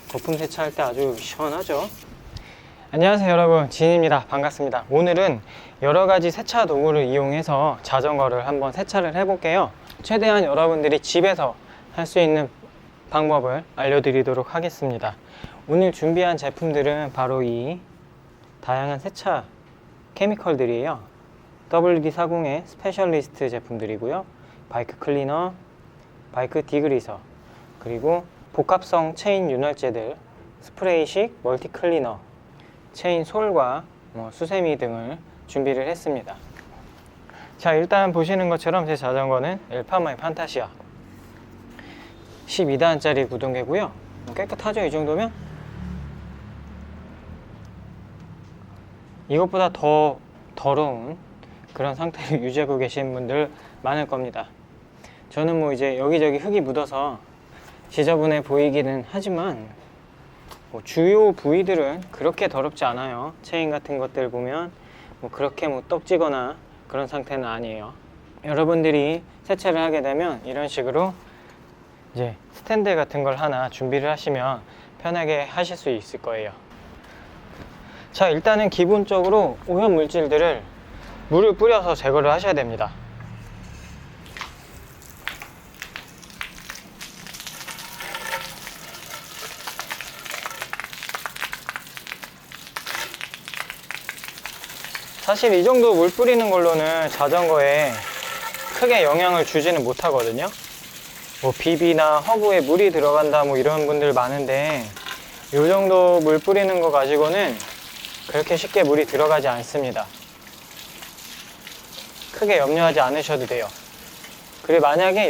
거품 세차할 때 아주 시원하죠. 안녕하세요 여러분, 진입니다. 반갑습니다. 오늘은 여러가지 세차 도구를 이용해서 자전거를 한번 세차를 해볼게요. 최대한 여러분들이 집에서 할 수 있는 방법을 알려드리도록 하겠습니다. 오늘 준비한 제품들은 바로 이 다양한 세차 케미컬들이에요. WD-40의 스페셜리스트 제품들이고요. 바이크 클리너, 바이크 디그리서, 그리고 복합성 체인 윤활제들, 스프레이식 멀티 클리너, 체인 솔과 수세미 등을 준비를 했습니다. 자, 일단 보시는 것처럼 제 자전거는 엘파마의 판타시아 12단짜리 구동계고요. 깨끗하죠? 이 정도면? 이것보다 더 더러운 그런 상태를 유지하고 계신 분들 많을 겁니다. 저는 이제 여기저기 흙이 묻어서 지저분해 보이기는 하지만 주요 부위들은 그렇게 더럽지 않아요. 체인 같은 것들 보면 그렇게 떡지거나 그런 상태는 아니에요. 여러분들이 세차를 하게 되면 이런 식으로 이제 스탠드 같은 걸 하나 준비를 하시면 편하게 하실 수 있을 거예요. 자, 일단은 기본적으로 오염 물질들을 물을 뿌려서 제거를 하셔야 됩니다. 사실 이 정도 물 뿌리는 걸로는 자전거에 크게 영향을 주지는 못하거든요. 비비나 허브에 물이 들어간다 이런 분들 많은데 이 정도 물 뿌리는 거 가지고는 그렇게 쉽게 물이 들어가지 않습니다. 크게 염려하지 않으셔도 돼요. 그리고 만약에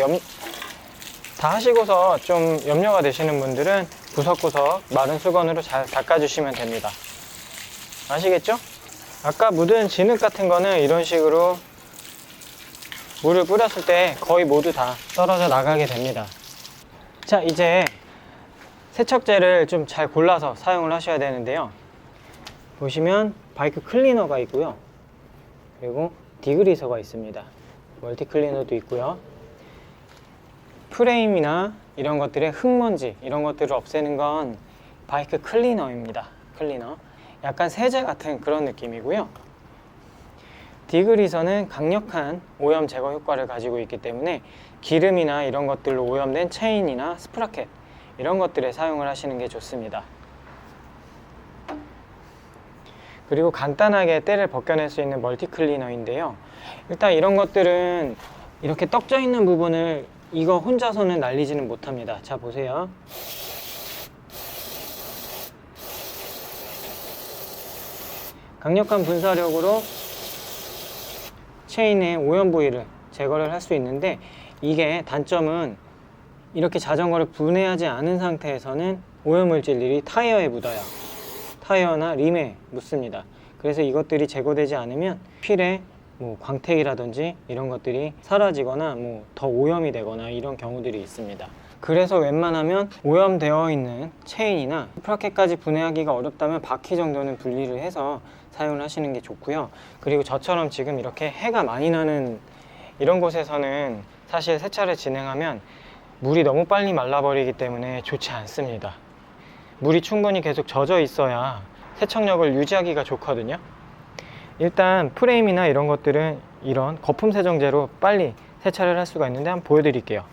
다 하시고서 좀 염려가 되시는 분들은 구석구석 마른 수건으로 잘 닦아주시면 됩니다. 아시겠죠? 아까 묻은 진흙 같은 거는 이런 식으로 물을 뿌렸을 때 거의 모두 다 떨어져 나가게 됩니다. 자, 이제 세척제를 좀 잘 골라서 사용을 하셔야 되는데요. 보시면 바이크 클리너가 있고요. 그리고 디그리서가 있습니다. 멀티 클리너도 있고요. 프레임이나 이런 것들의 흙먼지 이런 것들을 없애는 건 바이크 클리너입니다. 클리너. 약간 세제 같은 그런 느낌이고요. 디그리서는 강력한 오염 제거 효과를 가지고 있기 때문에 기름이나 이런 것들로 오염된 체인이나 스프라켓 이런 것들에 사용을 하시는 게 좋습니다. 그리고 간단하게 때를 벗겨낼 수 있는 멀티 클리너인데요. 일단 이런 것들은 이렇게 떡져 있는 부분을 이거 혼자서는 날리지는 못합니다. 자, 보세요. 강력한 분사력으로 체인의 오염 부위를 제거를 할 수 있는데, 이게 단점은 이렇게 자전거를 분해하지 않은 상태에서는 오염물질들이 타이어에 묻어요. 타이어나 림에 묻습니다. 그래서 이것들이 제거되지 않으면 휠에 광택이라든지 이런 것들이 사라지거나 더 오염이 되거나 이런 경우들이 있습니다. 그래서 웬만하면 오염되어 있는 체인이나 스프라켓까지 분해하기가 어렵다면 바퀴 정도는 분리를 해서 사용을 하시는 게 좋고요. 그리고 저처럼 지금 이렇게 해가 많이 나는 이런 곳에서는 사실 세차를 진행하면 물이 너무 빨리 말라버리기 때문에 좋지 않습니다. 물이 충분히 계속 젖어 있어야 세척력을 유지하기가 좋거든요. 일단 프레임이나 이런 것들은 이런 거품 세정제로 빨리 세차를 할 수가 있는데 한번 보여드릴게요.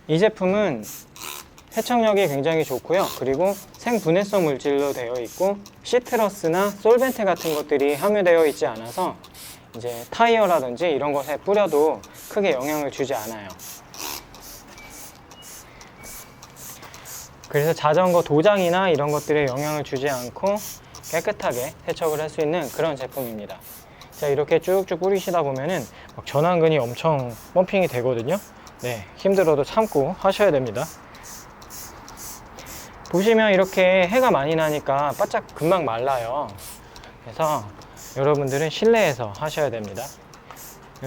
이 제품은 세척력이 굉장히 좋고요. 그리고 생분해성 물질로 되어 있고 시트러스나 솔벤트 같은 것들이 함유되어 있지 않아서 이제 타이어라든지 이런 것에 뿌려도 크게 영향을 주지 않아요. 그래서 자전거 도장이나 이런 것들에 영향을 주지 않고 깨끗하게 세척을 할 수 있는 그런 제품입니다. 자, 이렇게 쭉쭉 뿌리시다 보면은 전완근이 엄청 펌핑이 되거든요. 네, 힘들어도 참고 하셔야 됩니다. 보시면 이렇게 해가 많이 나니까 바짝 금방 말라요. 그래서 여러분들은 실내에서 하셔야 됩니다.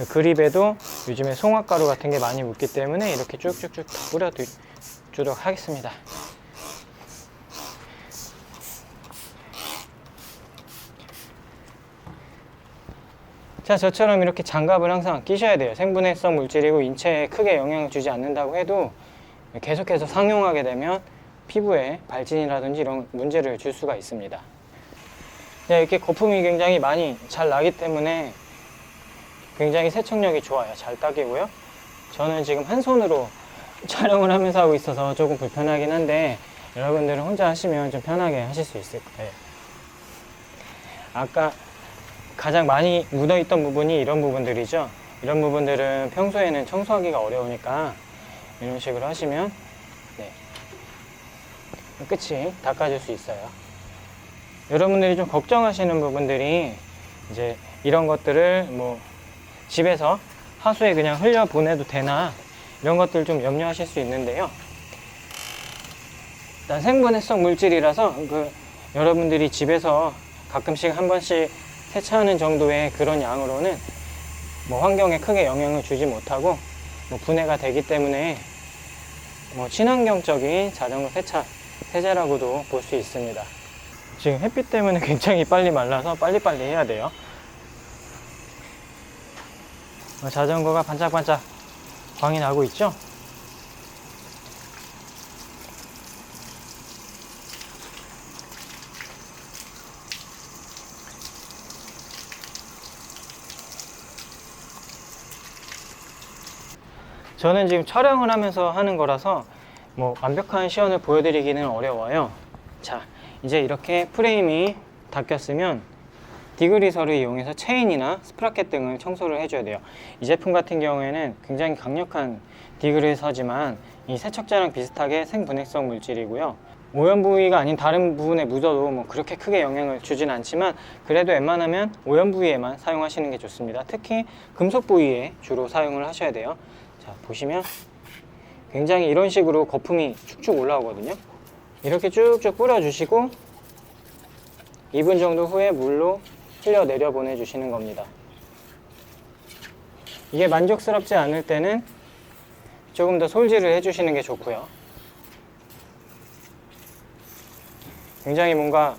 그립에도 요즘에 송화가루 같은 게 많이 묻기 때문에 이렇게 쭉쭉쭉 다 주도록 하겠습니다. 자, 저처럼 이렇게 장갑을 항상 끼셔야 돼요. 생분해성 물질이고 인체에 크게 영향을 주지 않는다고 해도 계속해서 상용하게 되면 피부에 발진이라든지 이런 문제를 줄 수가 있습니다. 네, 이렇게 거품이 굉장히 많이 잘 나기 때문에 굉장히 세척력이 좋아요. 잘 닦이고요. 저는 지금 한 손으로 촬영을 하면서 하고 있어서 조금 불편하긴 한데 여러분들은 혼자 하시면 좀 편하게 하실 수 있을 거예요. 아까 가장 많이 묻어있던 부분이 이런 부분들이죠. 이런 부분들은 평소에는 청소하기가 어려우니까 이런 식으로 하시면 네, 끝이 닦아질 수 있어요. 여러분들이 좀 걱정하시는 부분들이 이제 이런 것들을 뭐 집에서 하수에 그냥 흘려 보내도 되나 이런 것들 좀 염려하실 수 있는데요. 일단 생분해성 물질이라서 여러분들이 집에서 가끔씩 한 번씩 세차하는 정도의 그런 양으로는 뭐 환경에 크게 영향을 주지 못하고 뭐 분해가 되기 때문에 뭐 친환경적인 자전거 세차 세제라고도 볼 수 있습니다. 지금 햇빛 때문에 굉장히 빨리 말라서 빨리빨리 해야 돼요. 자전거가 반짝반짝 광이 나고 있죠? 저는 지금 촬영을 하면서 하는 거라서 뭐 완벽한 시연을 보여드리기는 어려워요. 자, 이제 이렇게 프레임이 닦였으면 디그리서를 이용해서 체인이나 스프라켓 등을 청소를 해줘야 돼요. 이 제품 같은 경우에는 굉장히 강력한 디그리서지만 이 세척제랑 비슷하게 생분해성 물질이고요. 오염 부위가 아닌 다른 부분에 묻어도 뭐 그렇게 크게 영향을 주진 않지만 그래도 웬만하면 오염 부위에만 사용하시는 게 좋습니다. 특히 금속 부위에 주로 사용을 하셔야 돼요. 자, 보시면 굉장히 이런 식으로 거품이 축축 올라오거든요. 이렇게 쭉쭉 뿌려주시고 2분 정도 후에 물로 흘려 내려 보내주시는 겁니다. 이게 만족스럽지 않을 때는 조금 더 솔질을 해주시는 게 좋고요. 굉장히 뭔가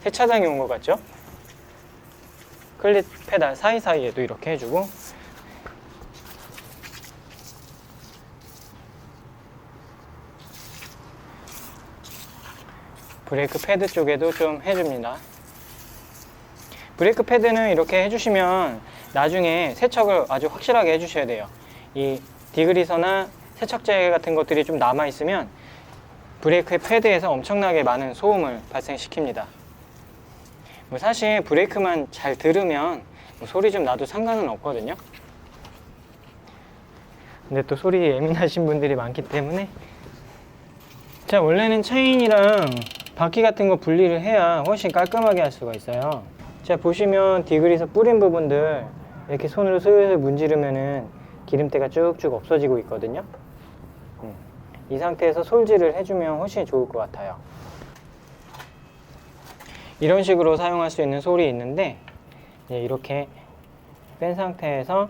세차장에 온 것 같죠? 클릿 페달 사이사이에도 이렇게 해주고 브레이크 패드 쪽에도 좀 해줍니다. 브레이크 패드는 이렇게 해주시면 나중에 세척을 아주 확실하게 해주셔야 돼요. 이 디그리서나 세척제 같은 것들이 좀 남아있으면 브레이크 패드에서 엄청나게 많은 소음을 발생시킵니다. 뭐 사실 브레이크만 잘 들으면 뭐 소리 좀 나도 상관은 없거든요. 근데 또 소리에 예민하신 분들이 많기 때문에 자, 원래는 체인이랑 바퀴 같은 거 분리를 해야 훨씬 깔끔하게 할 수가 있어요. 자, 보시면 디그리서 뿌린 부분들 이렇게 손으로 슬슬 문지르면은 기름때가 쭉쭉 없어지고 있거든요. 이 상태에서 솔질을 해주면 훨씬 좋을 것 같아요. 이런 식으로 사용할 수 있는 솔이 있는데 이렇게 뺀 상태에서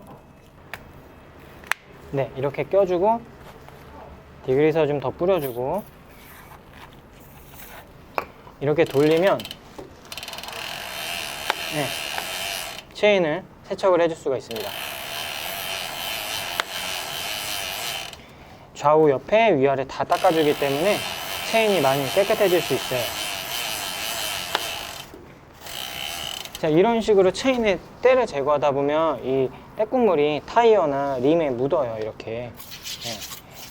네, 이렇게 껴주고 디그리서 좀 더 뿌려주고 이렇게 돌리면 네, 체인을 세척을 해줄 수가 있습니다. 좌우 옆에 위아래 다 닦아주기 때문에 체인이 많이 깨끗해질 수 있어요. 자, 이런 식으로 체인의 때를 제거하다 보면 이 때국물이 타이어나 림에 묻어요. 이렇게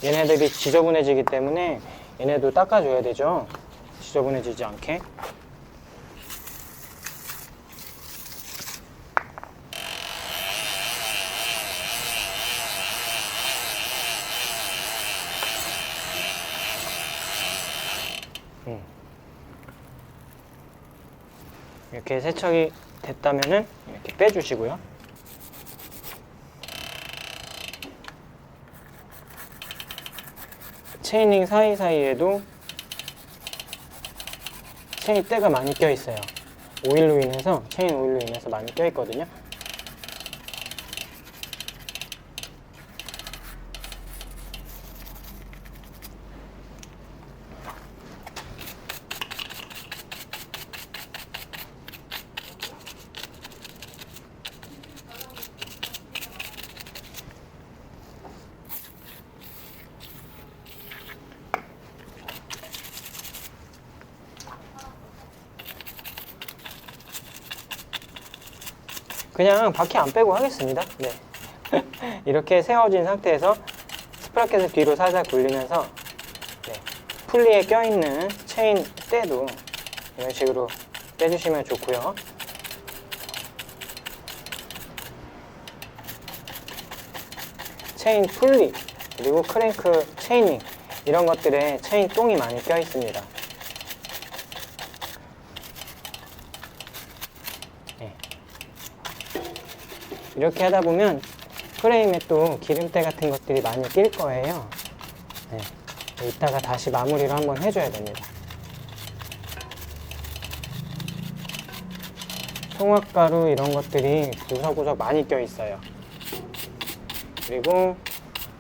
네. 얘네들이 지저분해지기 때문에 얘네도 닦아줘야 되죠. 지저분해지지 않게. 이렇게 세척이 됐다면은 이렇게 빼주시고요. 체이닝 사이사이에도 체인 때가 많이 껴있어요. 오일로 인해서, 체인 오일로 인해서 많이 껴있거든요. 그냥 바퀴 안 빼고 하겠습니다. 네. 이렇게 세워진 상태에서 스프라켓을 뒤로 살살 굴리면서 네. 풀리에 껴있는 체인 때도 이런 식으로 빼주시면 좋고요. 체인 풀리 그리고 크랭크 체이닝 이런 것들에 체인 똥이 많이 껴 있습니다. 네. 이렇게 하다 보면 프레임에 또 기름때 같은 것들이 많이 낄 거예요. 네. 이따가 다시 마무리를 한번 해줘야 됩니다. 송화가루 이런 것들이 구석구석 많이 껴 있어요. 그리고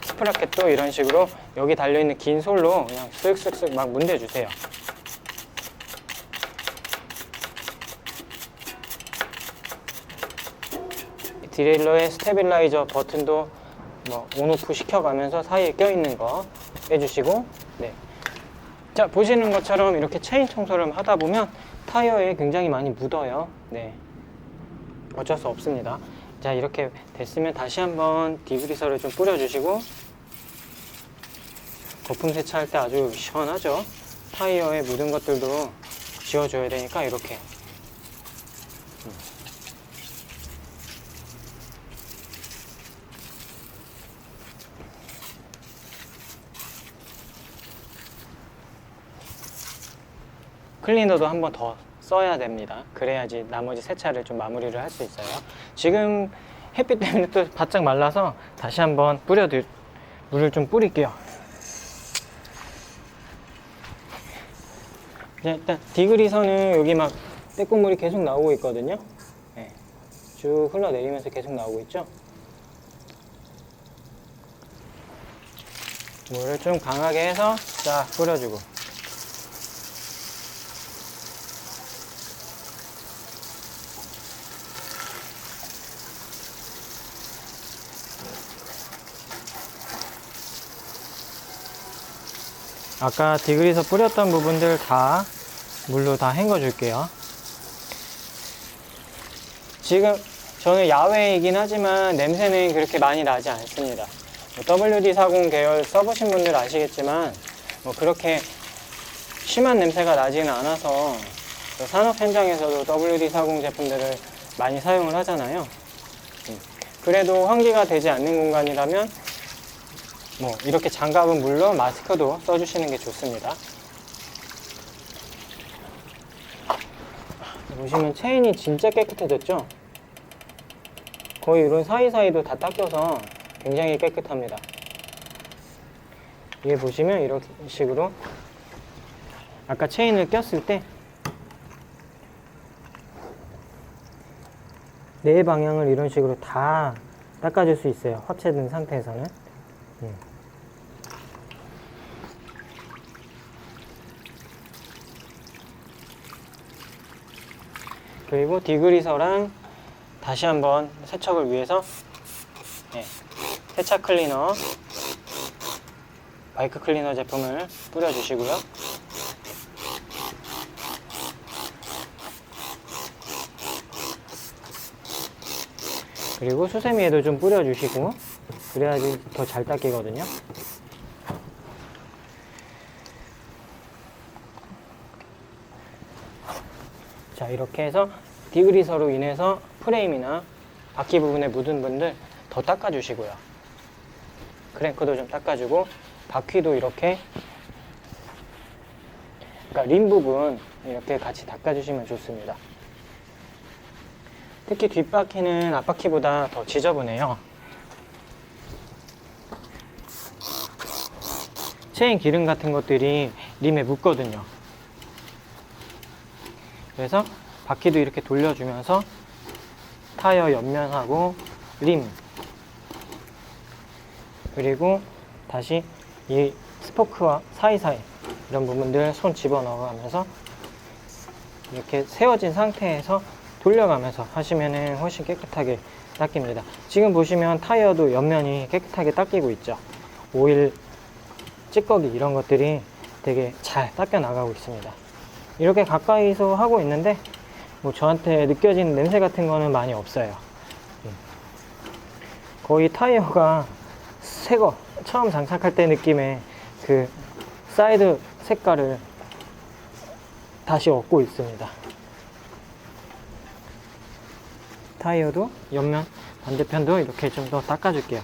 스프라켓도 이런 식으로 여기 달려있는 긴 솔로 그냥 쓱쓱쓱 막 문대주세요. 디레일러의 스테빌라이저 버튼도 뭐 온오프 시켜가면서 사이에 껴있는 거 빼주시고 네. 자, 보시는 것처럼 이렇게 체인 청소를 하다 보면 타이어에 굉장히 많이 묻어요. 네. 어쩔 수 없습니다. 자, 이렇게 됐으면 다시 한번 디그리서를 좀 뿌려주시고 거품 세차할 때 아주 시원하죠. 타이어에 묻은 것들도 지워줘야 되니까 이렇게 클리너도 한 번 더 써야 됩니다. 그래야지 나머지 세차를 좀 마무리를 할 수 있어요. 지금 햇빛 때문에 또 바짝 말라서 다시 한번 물을 좀 뿌릴게요. 일단 디그리서는 여기 막 때국물이 계속 나오고 있거든요. 네. 쭉 흘러내리면서 계속 나오고 있죠. 물을 좀 강하게 해서 쫙 뿌려주고 아까 디그리서 뿌렸던 부분들 다 물로 다 헹궈 줄게요. 지금 저는 야외이긴 하지만 냄새는 그렇게 많이 나지 않습니다. WD-40 계열 써보신 분들 아시겠지만 뭐 그렇게 심한 냄새가 나지는 않아서 산업 현장에서도 WD-40 제품들을 많이 사용을 하잖아요. 그래도 환기가 되지 않는 공간이라면 뭐 이렇게 장갑은 물론 마스크도 써주시는 게 좋습니다. 보시면 체인이 진짜 깨끗해졌죠? 거의 이런 사이사이도 다 닦여서 굉장히 깨끗합니다. 위에 보시면 이런 식으로 아까 체인을 꼈을 때 네 방향을 이런 식으로 다 닦아줄 수 있어요. 합체된 상태에서는. 그리고 디그리서랑 다시 한번 세척을 위해서 네, 세차 클리너, 바이크 클리너 제품을 뿌려주시고요. 그리고 수세미에도 좀 뿌려주시고 그래야지 더 잘 닦이거든요. 자, 이렇게 해서 디그리서로 인해서 프레임이나 바퀴 부분에 묻은 분들 더 닦아주시고요. 크랭크도 좀 닦아주고 바퀴도 이렇게 그러니까 림 부분 이렇게 같이 닦아주시면 좋습니다. 특히 뒷바퀴는 앞바퀴보다 더 지저분해요. 체인 기름 같은 것들이 림에 묻거든요. 그래서 바퀴도 이렇게 돌려주면서 타이어 옆면하고 림 그리고 다시 이 스포크와 사이사이 이런 부분들 손 집어넣어가면서 이렇게 세워진 상태에서 돌려가면서 하시면 훨씬 깨끗하게 닦입니다. 지금 보시면 타이어도 옆면이 깨끗하게 닦이고 있죠. 오일, 찌꺼기 이런 것들이 되게 잘 닦여 나가고 있습니다. 이렇게 가까이서 하고 있는데 뭐 저한테 느껴지는 냄새 같은 거는 많이 없어요. 거의 타이어가 새거 처음 장착할 때 느낌의 그 사이드 색깔을 다시 얻고 있습니다. 타이어도 옆면 반대편도 이렇게 좀 더 닦아줄게요.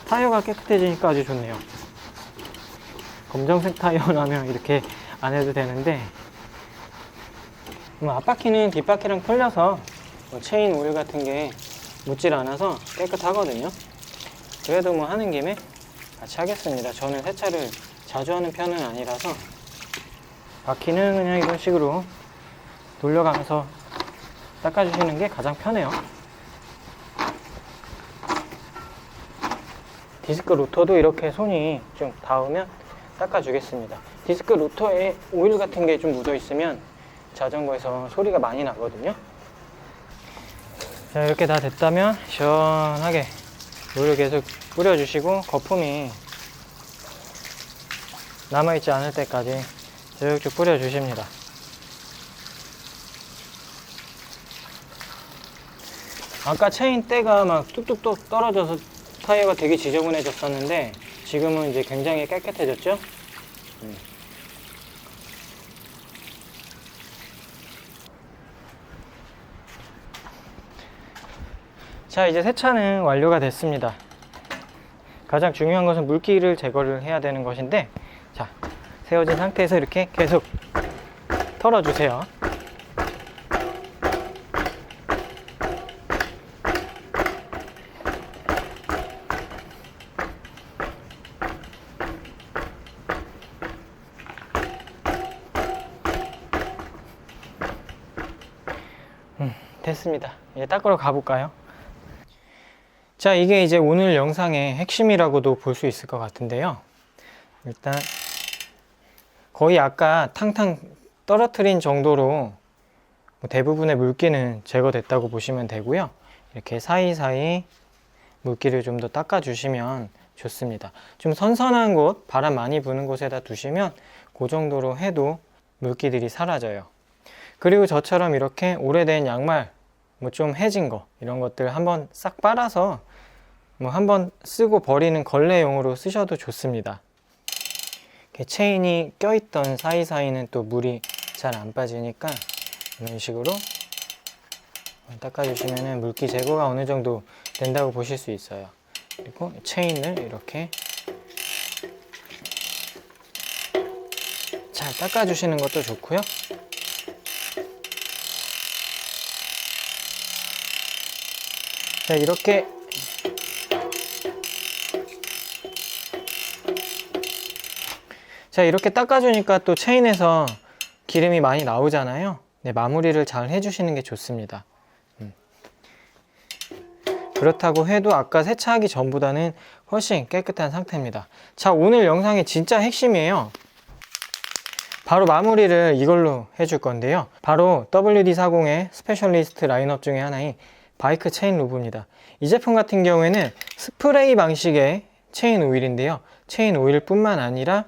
타이어가 깨끗해지니까 아주 좋네요. 검정색 타이어라면 이렇게 안 해도 되는데, 앞바퀴는 뒷바퀴랑 틀려서 체인 오일 같은 게 묻질 않아서 깨끗하거든요. 그래도 뭐 하는 김에 같이 하겠습니다. 저는 세차를 자주 하는 편은 아니라서. 바퀴는 그냥 이런 식으로 돌려가면서 닦아주시는 게 가장 편해요. 디스크 로터도 이렇게 손이 좀 닿으면 닦아주겠습니다. 디스크 로터에 오일 같은 게 좀 묻어 있으면 자전거에서 소리가 많이 나거든요. 자, 이렇게 다 됐다면 시원하게 물을 계속 뿌려주시고 거품이 남아있지 않을 때까지 쭉쭉 뿌려주십니다. 아까 체인 때가 막 뚝뚝뚝 떨어져서 타이어가 되게 지저분해졌었는데 지금은 이제 굉장히 깨끗해졌죠? 자, 이제 세차는 완료가 됐습니다. 가장 중요한 것은 물기를 제거를 해야 되는 것인데, 자, 세워진 상태에서 이렇게 계속 털어주세요. 됐습니다. 이제 닦으러 가볼까요? 자, 이게 이제 오늘 영상의 핵심이라고도 볼 수 있을 것 같은데요. 일단 거의 아까 탕탕 떨어뜨린 정도로 대부분의 물기는 제거됐다고 보시면 되고요. 이렇게 사이사이 물기를 좀 더 닦아주시면 좋습니다. 좀 선선한 곳, 바람 많이 부는 곳에다 두시면 그 정도로 해도 물기들이 사라져요. 그리고 저처럼 이렇게 오래된 양말, 뭐 좀 해진 거, 이런 것들 한번 싹 빨아서 뭐 한번 쓰고 버리는 걸레용으로 쓰셔도 좋습니다. 이렇게 체인이 껴있던 사이사이는 또 물이 잘 안 빠지니까 이런 식으로 닦아주시면 물기 제거가 어느 정도 된다고 보실 수 있어요. 그리고 체인을 이렇게 잘 닦아주시는 것도 좋고요. 자, 이렇게 닦아주니까 또 체인에서 기름이 많이 나오잖아요. 네, 마무리를 잘 해주시는 게 좋습니다. 그렇다고 해도 아까 세차하기 전보다는 훨씬 깨끗한 상태입니다. 자, 오늘 영상의 진짜 핵심이에요. 바로 마무리를 이걸로 해줄 건데요. 바로 WD-40의 스페셜리스트 라인업 중에 하나인 바이크 체인 루브입니다. 이 제품 같은 경우에는 스프레이 방식의 체인 오일인데요. 체인 오일 뿐만 아니라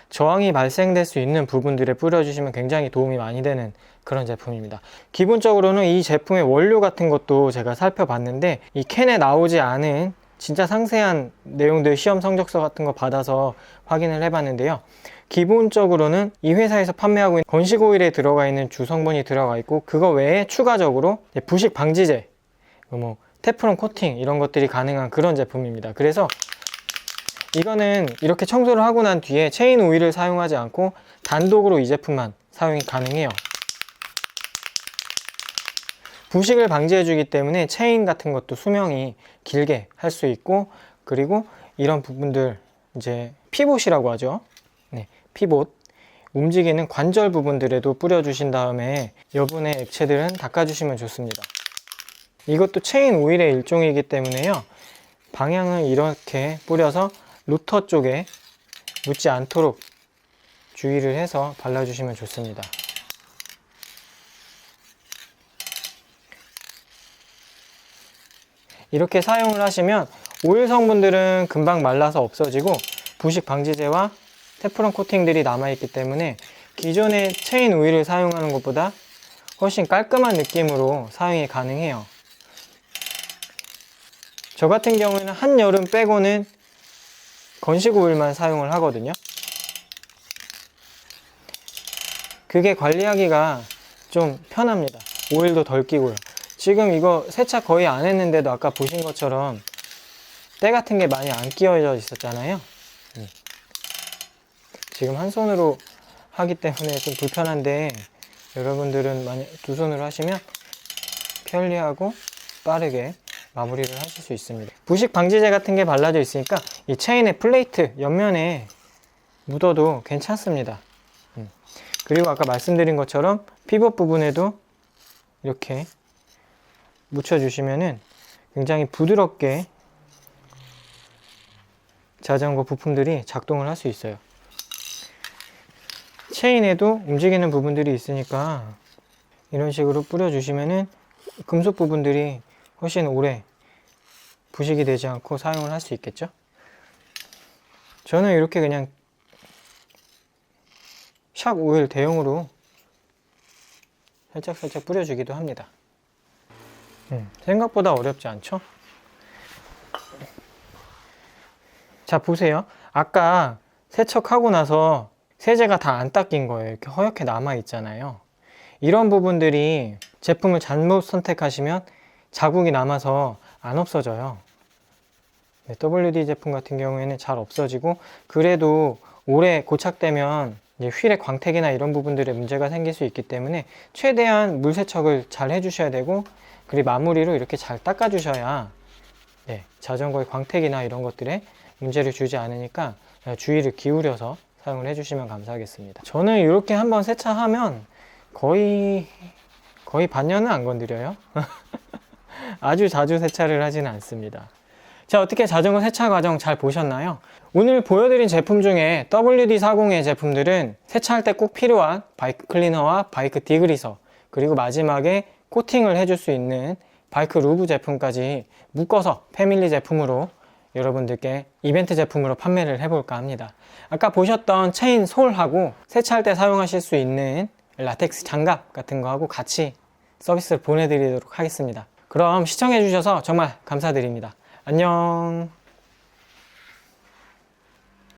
저항이 발생될 수 있는 부분들에 뿌려주시면 굉장히 도움이 많이 되는 그런 제품입니다. 기본적으로는 이 제품의 원료 같은 것도 제가 살펴봤는데 이 캔에 나오지 않은 진짜 상세한 내용들 시험 성적서 같은 거 받아서 확인을 해봤는데요. 기본적으로는 이 회사에서 판매하고 있는 건식 오일에 들어가 있는 주성분이 들어가 있고, 그거 외에 추가적으로 부식 방지제, 뭐 테프론 코팅 이런 것들이 가능한 그런 제품입니다. 그래서 이거는 이렇게 청소를 하고 난 뒤에 체인 오일을 사용하지 않고 단독으로 이 제품만 사용이 가능해요. 부식을 방지해 주기 때문에 체인 같은 것도 수명이 길게 할 수 있고, 그리고 이런 부분들 이제 피봇이라고 하죠. 네, 피봇 움직이는 관절 부분들에도 뿌려주신 다음에 여분의 액체들은 닦아주시면 좋습니다. 이것도 체인 오일의 일종이기 때문에요, 방향을 이렇게 뿌려서 로터 쪽에 묻지 않도록 주의를 해서 발라주시면 좋습니다. 이렇게 사용을 하시면 오일 성분들은 금방 말라서 없어지고 부식 방지제와 테프론 코팅들이 남아있기 때문에 기존의 체인 오일을 사용하는 것보다 훨씬 깔끔한 느낌으로 사용이 가능해요. 저 같은 경우에는 한여름 빼고는 건식 오일만 사용을 하거든요. 그게 관리하기가 좀 편합니다. 오일도 덜 끼고요. 지금 이거 세차 거의 안 했는데도 아까 보신 것처럼 때 같은 게 많이 안 끼어져 있었잖아요. 지금 한 손으로 하기 때문에 좀 불편한데, 여러분들은 만약 두 손으로 하시면 편리하고 빠르게 마무리를 하실 수 있습니다. 부식 방지제 같은 게 발라져 있으니까 이 체인의 플레이트 옆면에 묻어도 괜찮습니다. 그리고 아까 말씀드린 것처럼 피벗 부분에도 이렇게 묻혀주시면은 굉장히 부드럽게 자전거 부품들이 작동을 할 수 있어요. 체인에도 움직이는 부분들이 있으니까 이런 식으로 뿌려주시면은 금속 부분들이 훨씬 오래 부식이 되지 않고 사용을 할 수 있겠죠. 저는 이렇게 그냥 샥 오일 대용으로 살짝살짝 뿌려주기도 합니다. 생각보다 어렵지 않죠? 자, 보세요. 아까 세척하고 나서 세제가 다 안 닦인 거예요. 이렇게 허옇게 남아 있잖아요. 이런 부분들이 제품을 잘못 선택하시면 자국이 남아서 안 없어져요. WD 제품 같은 경우에는 잘 없어지고, 그래도 오래 고착되면 이제 휠의 광택이나 이런 부분들에 문제가 생길 수 있기 때문에 최대한 물 세척을 잘 해주셔야 되고, 그리고 마무리로 이렇게 잘 닦아주셔야 자전거의 광택이나 이런 것들에 문제를 주지 않으니까 주의를 기울여서 사용을 해주시면 감사하겠습니다. 저는 이렇게 한번 세차하면 거의 반년은 안 건드려요. 아주 자주 세차를 하지는 않습니다. 자, 어떻게 자전거 세차 과정 잘 보셨나요? 오늘 보여드린 제품 중에 WD-40의 제품들은 세차할 때 꼭 필요한 바이크 클리너와 바이크 디그리서, 그리고 마지막에 코팅을 해줄 수 있는 바이크 루브 제품까지 묶어서 패밀리 제품으로 여러분들께 이벤트 제품으로 판매를 해볼까 합니다. 아까 보셨던 체인 솔하고 세차할 때 사용하실 수 있는 라텍스 장갑 같은 거하고 같이 서비스를 보내드리도록 하겠습니다. 그럼 시청해주셔서 정말 감사드립니다. 안녕.